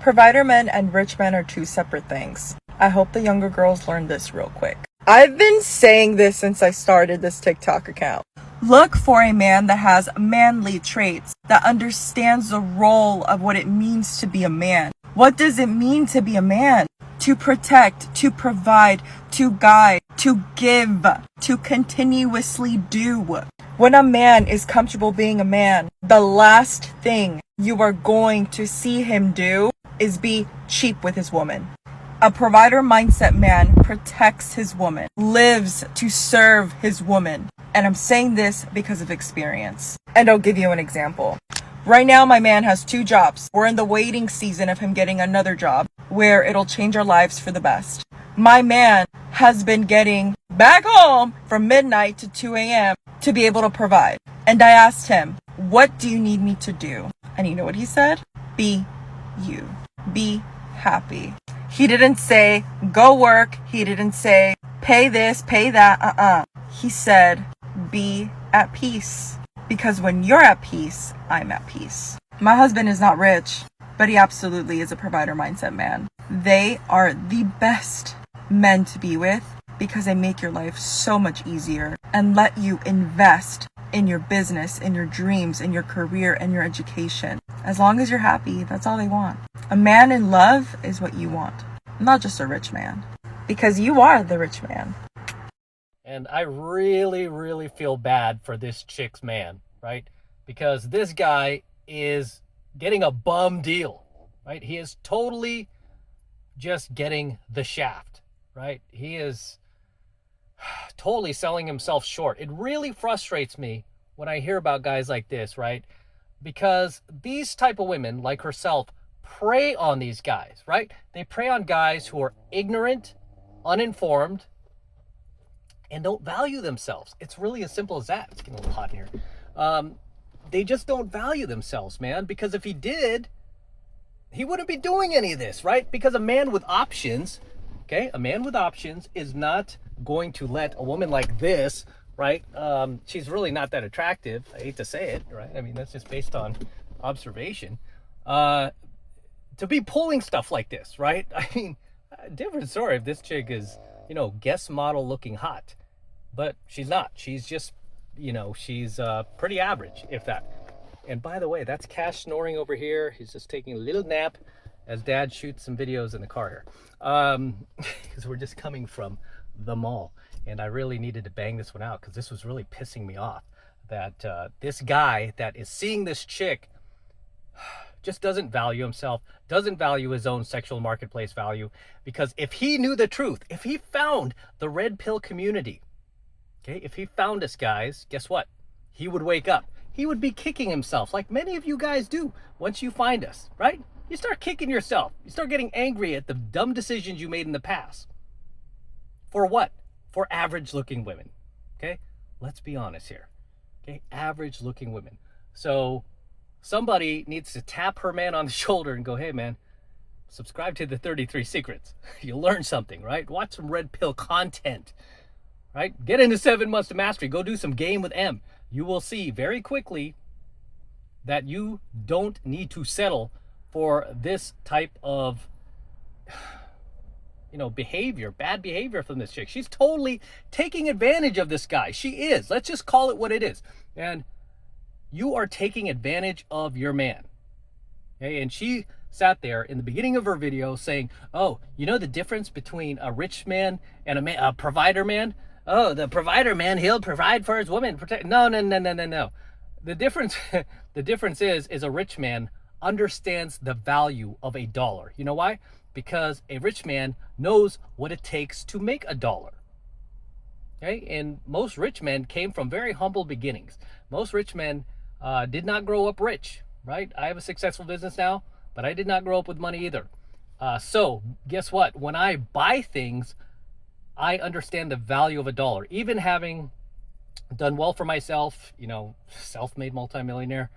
Provider men and rich men are two separate things. I hope the younger girls learn this real quick. I've been saying this since I started this TikTok account. Look for a man that has manly traits, that understands the role of what it means to be a man. What does it mean to be a man? To protect, to provide, to guide, to give, to continuously do. When a man is comfortable being a man, the last thing you are going to see him do is be cheap with his woman. A provider mindset man protects his woman, lives to serve his woman. And I'm saying this because of experience. And I'll give you an example. Right now, my man has 2 jobs. We're in the waiting season of him getting another job where it'll change our lives for the best. My man has been getting back home from midnight to 2 a.m. to be able to provide. And I asked him, what do you need me to do? And you know what he said? Be you. Be happy. He didn't say, go work. He didn't say, pay this, pay that. He said, be at peace. Because when you're at peace, I'm at peace. My husband is not rich, but he absolutely is a provider mindset man. They are the best men to be with because they make your life so much easier and let you invest in your business, in your dreams, in your career, and your education. As long as you're happy, that's all they want. A man in love is what you want, not just a rich man, because you are the rich man. And I really, really feel bad for this chick's man, right? Because this guy is getting a bum deal, right? He is totally just getting the shaft, right? He is totally selling himself short. It really frustrates me when I hear about guys like this, right? Because these type of women, like herself, prey on these guys, right? They prey on guys who are ignorant, uninformed, and don't value themselves. It's really as simple as that. It's getting a little hot in here. They just don't value themselves, man, because if he did, he wouldn't be doing any of this, right? Because a man with options, okay, a man with options is not going to let a woman like this, right? She's really not that attractive. I hate to say it, right? I mean, that's just based on observation. To be pulling stuff like this, right? I mean, different story if this chick is, guest model looking hot. But she's not. She's just, she's pretty average, if that. And by the way, that's Cash snoring over here. He's just taking a little nap as Dad shoots some videos in the car here. Because we're just coming from the mall. And I really needed to bang this one out because this was really pissing me off. That this guy that is seeing this chick just doesn't value himself, doesn't value his own sexual marketplace value. Because if he knew the truth, if he found the red pill community, okay, if he found us, guys, guess what? He would wake up. He would be kicking himself like many of you guys do once you find us, right? You start kicking yourself. You start getting angry at the dumb decisions you made in the past. For what? For average looking women, okay? Let's be honest here, okay? Average looking women. So somebody needs to tap her man on the shoulder and go, hey man, subscribe to the 33 Secrets. You'll learn something, right? Watch some red pill content, right? Get into 7 months to mastery. Go do some game with M. You will see very quickly that you don't need to settle for this type of, behavior, bad behavior from this chick. She's totally taking advantage of this guy. She is. Let's just call it what it is. And you are taking advantage of your man. Okay? And she sat there in the beginning of her video saying, oh, you know the difference between a rich man and a provider man? Oh, the provider man, he'll provide for his woman. No. The difference is a rich man understands the value of a dollar. You know why? Because a rich man knows what it takes to make a dollar. Okay? And most rich men came from very humble beginnings. Most rich men did not grow up rich, right? I have a successful business now, but I did not grow up with money either. So guess what? When I buy things, I understand the value of a dollar. Even having done well for myself, self-made multimillionaire,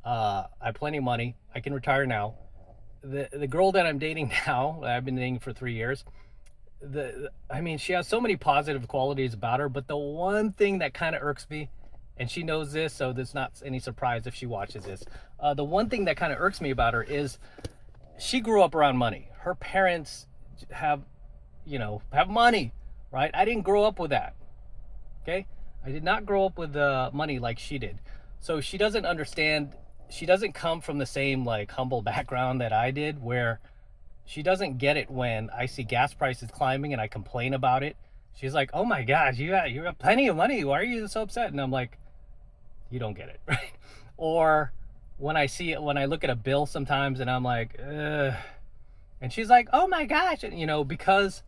I have plenty of money. I can retire now. The girl that I'm dating now, I've been dating for 3 years, she has so many positive qualities about her, but the one thing that kind of irks me, and she knows this, so there's not any surprise if she watches this, the one thing that kind of irks me about her is she grew up around money. Her parents have, have money, right? I didn't grow up with that. Okay, I did not grow up with money like she did, so she doesn't understand. She doesn't come from the same like humble background that I did, where she doesn't get it when I see gas prices climbing and I complain about it. She's like, "Oh my gosh, you have plenty of money. Why are you so upset?" And I'm like, "You don't get it, right?" Or when I see it, when I look at a bill sometimes, and I'm like, "Ugh," and she's like, "Oh my gosh," and, because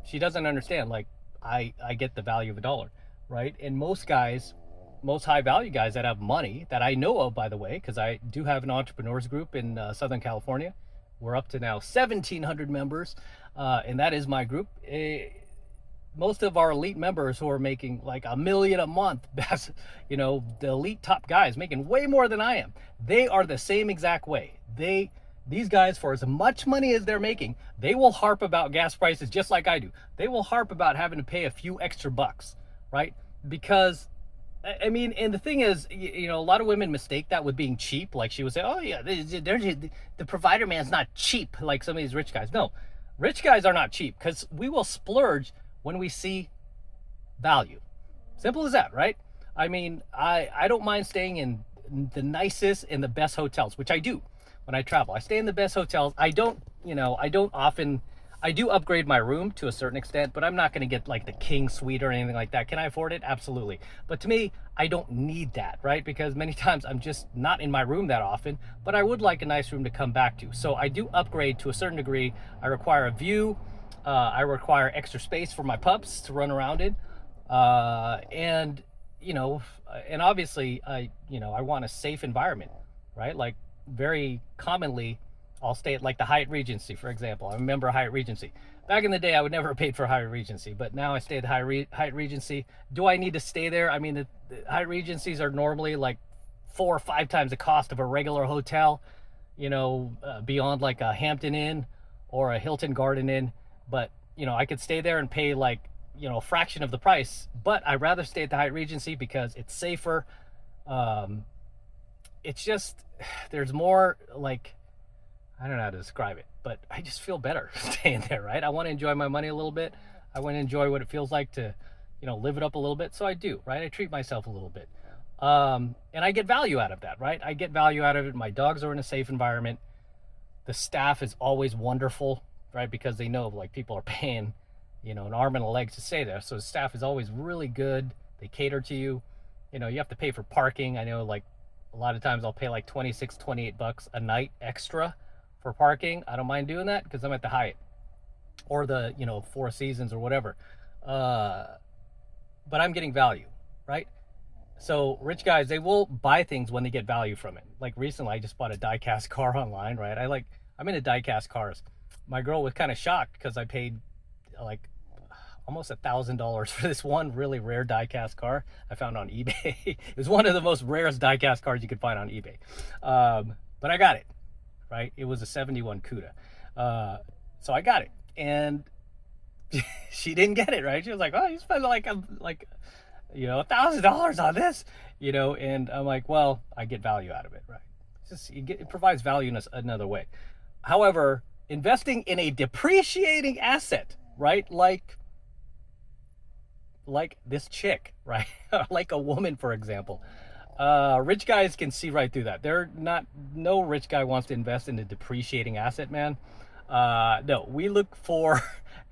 she doesn't understand. Like, I get the value of a dollar, right? And most guys, most high value guys that have money that I know of, by the way, because I do have an entrepreneurs group in Southern California. We're up to now 1,700 members, and that is my group. Most of our elite members who are making like $1 million a month, that's, the elite top guys making way more than I am. They are the same exact way. These guys, for as much money as they're making, they will harp about gas prices just like I do. They will harp about having to pay a few extra bucks, right? Because, I mean, and the thing is, a lot of women mistake that with being cheap. Like she would say, "Oh yeah, the provider man's not cheap like some of these rich guys." No, rich guys are not cheap, because we will splurge when we see value. Simple as that, right? I mean, I don't mind staying in the nicest and the best hotels, which I do when I travel. I stay in the best hotels. I don't often, I do upgrade my room to a certain extent, but I'm not going to get like the king suite or anything like that. Can I afford it? Absolutely. But to me, I don't need that, right? Because many times I'm just not in my room that often, but I would like a nice room to come back to. So I do upgrade to a certain degree. I require a view. I require extra space for my pups to run around in. And, and obviously, I want a safe environment, right? Like, very commonly, I'll stay at like the Hyatt Regency, for example. I remember Hyatt Regency. Back in the day, I would never have paid for Hyatt Regency, but now I stay at Hyatt Regency. Do I need to stay there? I mean, the Hyatt Regencies are normally like 4 or 5 times the cost of a regular hotel, beyond like a Hampton Inn or a Hilton Garden Inn. But, I could stay there and pay like, a fraction of the price, but I'd rather stay at the Hyatt Regency because it's safer. It's just, there's more, like, I don't know how to describe it, but I just feel better staying there, right? I want to enjoy my money a little bit. I want to enjoy what it feels like to, live it up a little bit. So I do, right? I treat myself a little bit. And I get value out of that, right? I get value out of it. My dogs are in a safe environment. The staff is always wonderful, right? Because they know like people are paying, an arm and a leg to stay there. So the staff is always really good. They cater to you. You have to pay for parking. I know, like, a lot of times I'll pay like 26, 28 bucks a night extra for parking. I don't mind doing that because I'm at the Hyatt or the, Four Seasons or whatever. But I'm getting value, right? So rich guys, they will buy things when they get value from it. Like recently, I just bought a die-cast car online, right? I'm into die-cast cars. My girl was kind of shocked because I paid like almost $1,000 for this one really rare die-cast car I found on eBay. It was one of the most rarest die-cast cars you could find on eBay. But I got it, right? It was a 71 Cuda. So I got it. And she didn't get it, right? She was like, "Oh, you spent like $1,000 on this," and I'm like, well, I get value out of it, right? It provides value in another way. However, investing in a depreciating asset, right? Like this chick, right? Like a woman, for example. Rich guys can see right through that. No rich guy wants to invest in a depreciating asset, man. No, we look for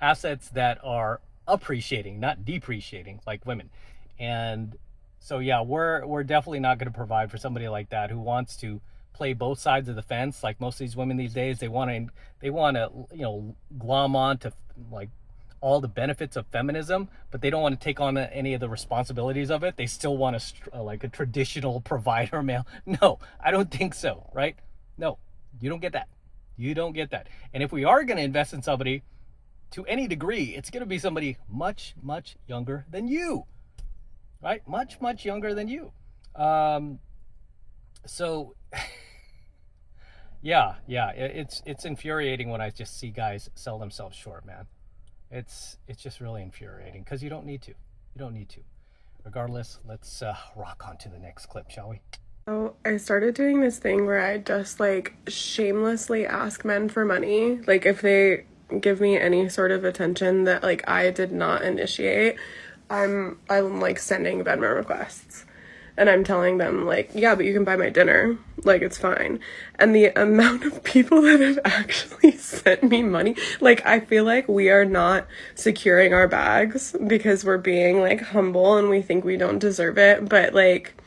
assets that are appreciating, not depreciating, like women. And so, yeah, we're definitely not going to provide for somebody like that who wants to play both sides of the fence. Like most of these women these days, they want to, glom on to like all the benefits of feminism, but they don't want to take on any of the responsibilities of it. They still want like a traditional provider male. No, I don't think so, right? No, you don't get that. You don't get that. And if we are going to invest in somebody to any degree, it's going to be somebody much, much younger than you, right? Much, much younger than you. So yeah, it's infuriating when I just see guys sell themselves short, man. It's just really infuriating because you don't need to. You don't need to. Regardless, let's rock on to the next clip, shall we? So I started doing this thing where I just like shamelessly ask men for money. Like if they give me any sort of attention that like I did not initiate, I'm like sending Venmo requests. And I'm telling them like, yeah, but you can buy my dinner. Like it's fine. And the amount of people that have actually sent me money, like I feel like we are not securing our bags because we're being like humble and we think we don't deserve it, but like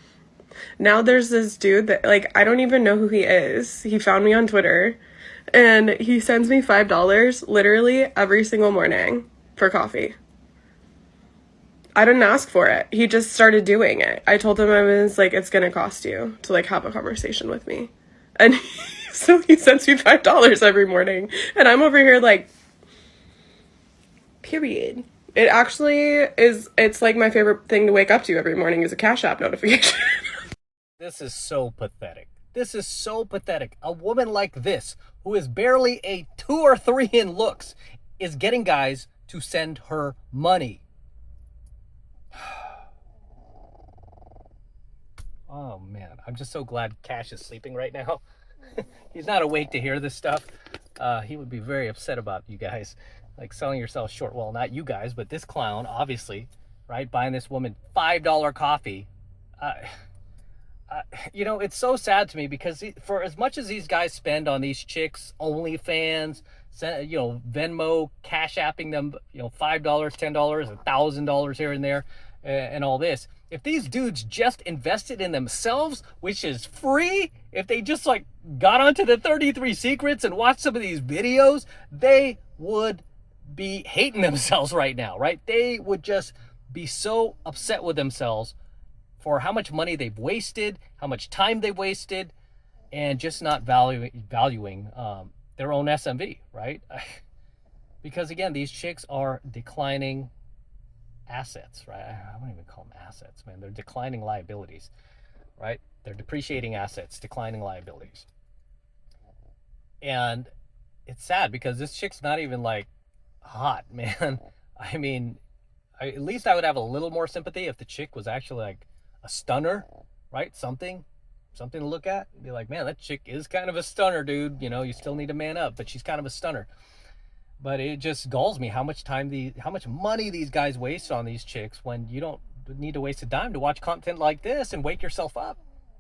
now there's this dude that like I don't even know who he is. He found me on Twitter and he sends me $5 literally every single morning for coffee. I didn't ask for it. He just started doing it. I told him I was like, it's gonna cost you to like have a conversation with me. And so he sends me $5 every morning. And I'm over here like, period. It actually is, it's like my favorite thing to wake up to every morning is a Cash App notification. This is so pathetic. This is so pathetic. A woman like this, who is barely a 2 or 3 in looks, is getting guys to send her money. Oh man, I'm just so glad Cash is sleeping right now. He's not awake to hear this stuff. He would be very upset about you guys, like selling yourself short. Well, not you guys, but this clown, obviously, right? Buying this woman $5 coffee. You know, it's so sad to me because for as much as these guys spend on these chicks, OnlyFans, you know, Venmo, Cash Apping them, you know, $5, $10, $1,000 here and there, and all this. If these dudes just invested in themselves, which is free, if they just like got onto the 33 Secrets and watched some of these videos, they would be hating themselves right now, right? They would just be so upset with themselves for how much money they've wasted, how much time they've wasted, and just not valuing their own SMV, right? Because again, these chicks are declining assets, right? I wouldn't even call them assets, man. They're declining liabilities, right? They're depreciating assets, declining liabilities. And it's sad because this chick's not even like hot, man. I mean, at least I would have a little more sympathy if the chick was actually like a stunner, right? Something to look at. Be like, man, that chick is kind of a stunner, dude. You know, you still need to man up, but she's kind of a stunner. But it just galls me how much money these guys waste on these chicks when you don't need to waste a dime to watch content like this and wake yourself up,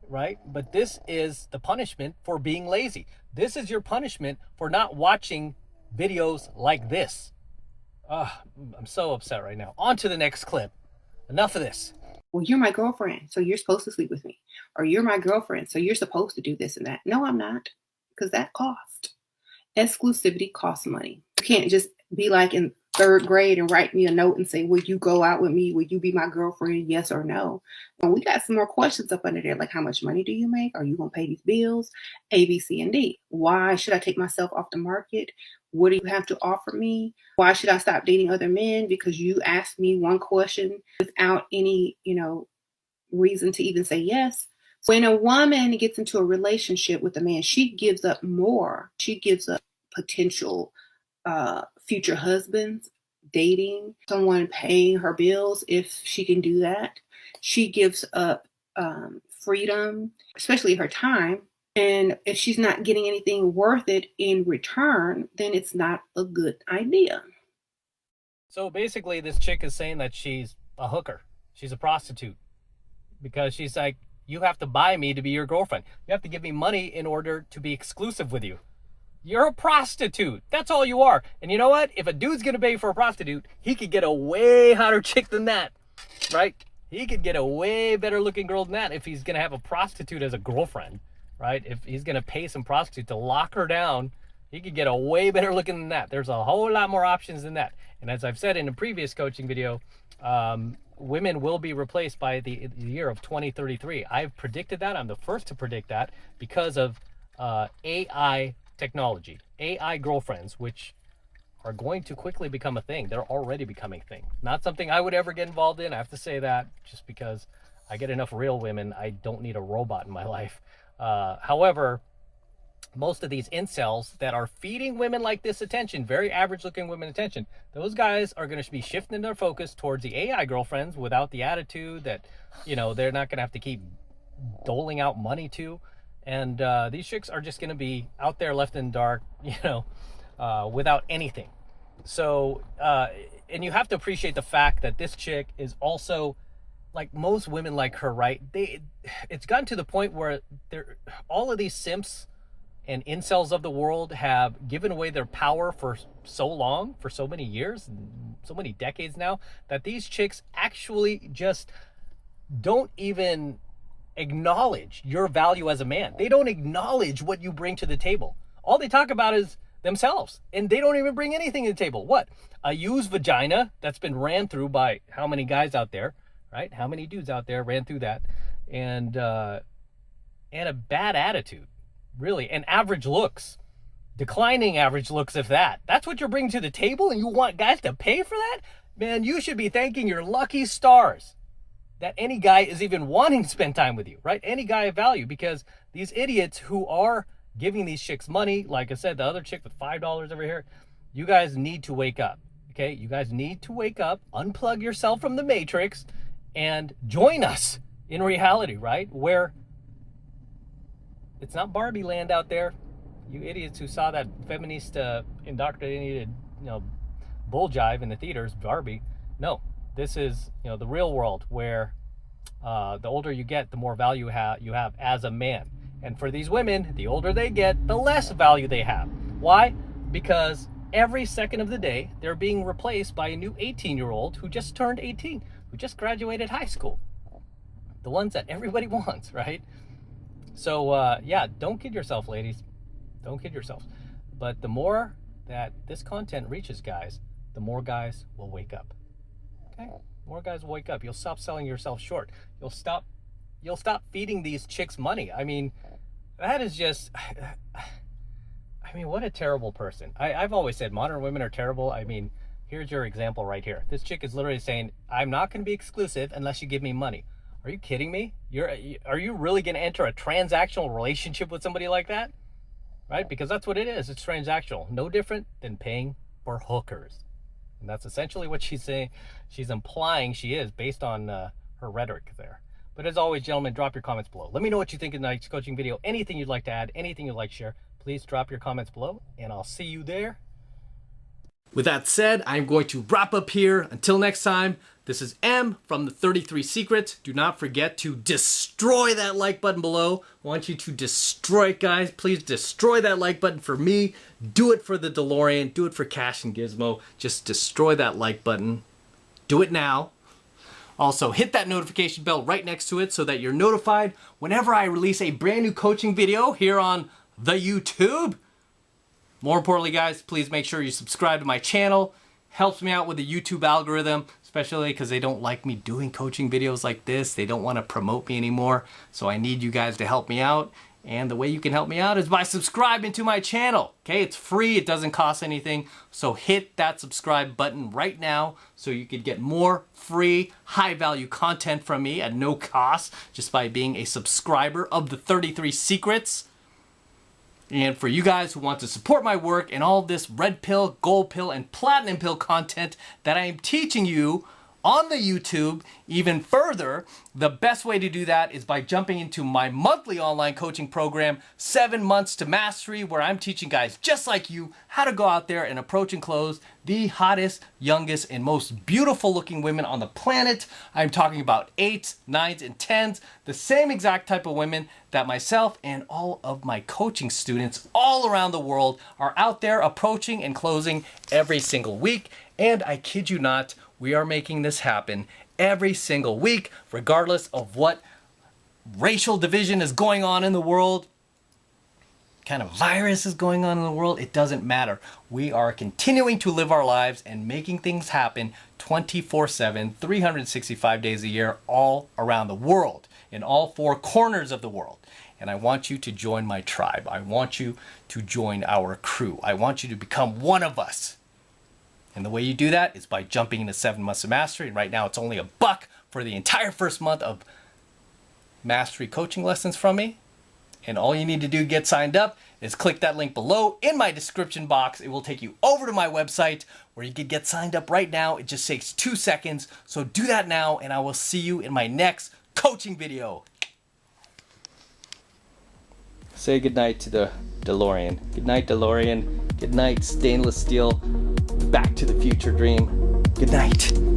right? But this is the punishment for being lazy. This is your punishment for not watching videos like this. I'm so upset right now. On to the next clip. Enough of this. Well, you're my girlfriend, so you're supposed to sleep with me. Or you're my girlfriend, so you're supposed to do this and that. No, I'm not, because that cost. Exclusivity costs money. You can't just be like in 3rd grade and write me a note and say, will you go out with me? Will you be my girlfriend? Yes or no? And we got some more questions up under there, like how much money do you make? Are you going to pay these bills? A, B, C, and D. Why should I take myself off the market? What do you have to offer me? Why should I stop dating other men? Because you asked me one question without any, reason to even say yes. When a woman gets into a relationship with a man, she gives up more. She gives up potential future husbands, dating, someone paying her bills if she can do that. She gives up freedom, especially her time. And if she's not getting anything worth it in return, then it's not a good idea. So basically, this chick is saying that she's a hooker. She's a prostitute. Because she's like, you have to buy me to be your girlfriend. You have to give me money in order to be exclusive with you. You're a prostitute. That's all you are. And you know what? If a dude's going to pay for a prostitute, he could get a way hotter chick than that, right? He could get a way better looking girl than that if he's going to have a prostitute as a girlfriend, right? If he's going to pay some prostitute to lock her down, he could get a way better looking than that. There's a whole lot more options than that. And as I've said in a previous coaching video, women will be replaced by the year of 2033. I've predicted that. I'm the first to predict that because of AI technology, AI girlfriends, which are going to quickly become a thing. They're already becoming a thing. Not something I would ever get involved in. I have to say that just because I get enough real women. I don't need a robot in my life. However, most of these incels that are feeding women like this attention, very average looking women attention, those guys are going to be shifting their focus towards the AI girlfriends without the attitude that, they're not going to have to keep doling out money to. And these chicks are just going to be out there left in the dark, without anything. So, and you have to appreciate the fact that this chick is also, like most women like her, right? It's gotten to the point where all of these simps and incels of the world have given away their power for so long, for so many years, so many decades now, that these chicks actually just don't even acknowledge your value as a man. They don't acknowledge what you bring to the table. All they talk about is themselves, and they don't even bring anything to the table. What? A used vagina that's been ran through by how many guys out there, right? How many dudes out there ran through that? And a bad attitude, really, and average looks, declining average looks, if that. That's what you're bringing to the table, and you want guys to pay for that? Man, you should be thanking your lucky stars that any guy is even wanting to spend time with you, right? Any guy of value, because these idiots who are giving these chicks money, like I said, the other chick with $5 over here, you guys need to wake up, okay? You guys need to wake up, unplug yourself from the matrix, and join us in reality, right? Where it's not Barbie land out there. You idiots who saw that feminist indoctrinated, bull jive in the theaters, Barbie. No, this is, the real world where the older you get, the more value you have as a man. And for these women, the older they get, the less value they have. Why? Because every second of the day, they're being replaced by a new 18-year-old who just turned 18, who just graduated high school. The ones that everybody wants, right? So, don't kid yourself, ladies. Don't kid yourselves. But the more that this content reaches guys, the more guys will wake up. Okay? More guys will wake up. You'll stop selling yourself short. You'll stop feeding these chicks money. I mean, that is just, what a terrible person. I've always said modern women are terrible. I mean, here's your example right here. This chick is literally saying, I'm not going to be exclusive unless you give me money. Are you kidding me? Are you really going to enter a transactional relationship with somebody like that? Right? Because that's what it is. It's transactional. No different than paying for hookers. And that's essentially what she's saying. She's implying she is based on her rhetoric there. But as always, gentlemen, drop your comments below. Let me know what you think of tonight's coaching video. Anything you'd like to add, anything you'd like to share, please drop your comments below, and I'll see you there. With that said, I'm going to wrap up here. Until next time, this is M from the 33 Secrets. Do not forget to destroy that like button below. I want you to destroy it, guys. Please destroy that like button for me. Do it for the DeLorean. Do it for Cash and Gizmo. Just destroy that like button. Do it now. Also, hit that notification bell right next to it so that you're notified whenever I release a brand new coaching video here on the YouTube. More importantly, guys, please make sure you subscribe to my channel. Helps me out with the YouTube algorithm, especially because they don't like me doing coaching videos like this. They don't want to promote me anymore. So I need you guys to help me out. And the way you can help me out is by subscribing to my channel. Okay, it's free. It doesn't cost anything. So hit that subscribe button right now so you could get more free, high-value content from me at no cost just by being a subscriber of the 33 Secrets. And for you guys who want to support my work and all this red pill, gold pill, and platinum pill content that I am teaching you on the YouTube even further, the best way to do that is by jumping into my monthly online coaching program, 7 Months to Mastery, where I'm teaching guys just like you how to go out there and approach and close the hottest, youngest, and most beautiful looking women on the planet. I'm talking about 8s, 9s, and 10s, the same exact type of women that myself and all of my coaching students all around the world are out there approaching and closing every single week. And I kid you not, we are making this happen every single week, regardless of what racial division is going on in the world, kind of virus is going on in the world. It doesn't matter. We are continuing to live our lives and making things happen 24/7, 365 days a year, all around the world, in all 4 corners of the world. And I want you to join my tribe. I want you to join our crew. I want you to become one of us. And the way you do that is by jumping into 7 Months of Mastery. And right now it's only $1 for the entire first month of mastery coaching lessons from me. And all you need to do to get signed up is click that link below in my description box. It will take you over to my website where you can get signed up right now. It just takes 2 seconds. So do that now, and I will see you in my next coaching video. say goodnight to the DeLorean. Good night, DeLorean. Good night, stainless steel. Back to the Future dream. Good night.